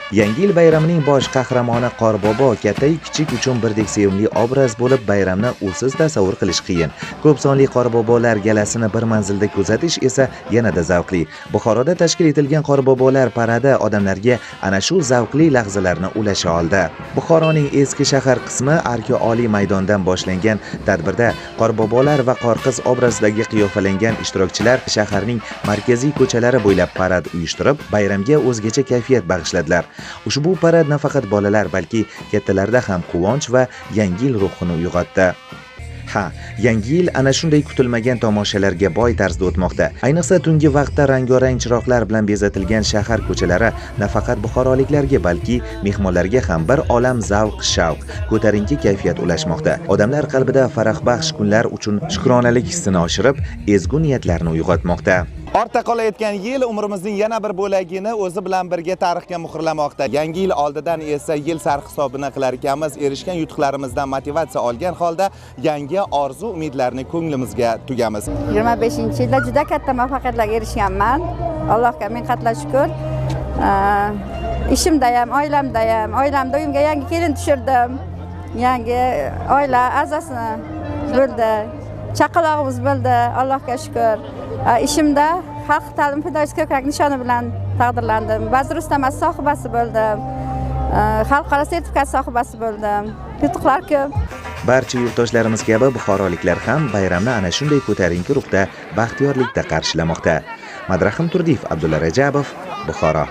Yangi yil bayramining bosh qahramoni Qorbobo katta-yu kichik uchun birdek sevimli obraz bo'lib, bayramni usiz tasavvur qilish qiyin. Ko'p sonli Qorbobolar galasini bir manzilda kuzatish esa yanada zavqli. Buxoroda tashkil etilgan Qorbobolar paradi odamlarga ana shu zavqli lahzalarni ulasha oldi. Buxoroning eski shahar qismi Arka Oliy maydondan boshlangan tadbirda Qorbobolar va Qorqiz obrazidagi qiyofalangan ishtirokchilar shaharning markaziy ko'chalari bo'ylab parad uyushtirib, bayramga o'zgacha kayfiyat bag'ishladilar. Ushbu parad nafaqat bolalar, balki kattalarda ham quvonch va yangi yil ruhini uyg'otdi. Yangi yil ana shunday kutilmagan tomoshalarga boy tarzda o'tmoqda. Ayniqsa tungi vaqtda rang-barang chiroqlar bilan bezatilgan shahar ko'chalari nafaqat buxoroliklarga, balki mehmonlarga ham bir olam zavq-shavq, ko'tarinki kayfiyat ulashmoqda. Odamlar qalbida farahbaxsh kunlar uchun shukronalik hissini oshirib, ezgu niyatlarni uyg'otmoqda. Ortda qolayotgan yil umrimizning yana bir bo'lagini o'zi bilan birga tarixga muhrlamoqda. Yangi yil oldidan esa yil sarhisobini qilar ekanmiz, erishgan yutuqlarimizdan motivatsiya olgan holda yangi orzu umidlarni ko'nglimizga tugamiz. 25-yilda juda katta muvaffaqiyatlarga erishganman. Allohga ming qatla shukr. Ishimda ham, oilamda uyimga yangi kelin tushirdim. Yangi oila a'zosini bo'ldi. Chaqalog'imiz bo'ldi. Allohga shukr. Ishimda xalq ta'lim fidoyisi ko'krak nishoni bilan taqdirlandim. Vazir ustamasi sohibasi bo'ldim. Xalqaro sertifikat sohibasi bo'ldim. Yutuqlar ko'p. Barcha yurtdoshlarimiz kabi buxoroliklar ham bayramni ana shunday ko'tarinki ruhda, baxtiyorlikda qarshilamoqda. Madrahim Turdiyev, Abdulla Rajabov, Buxoro.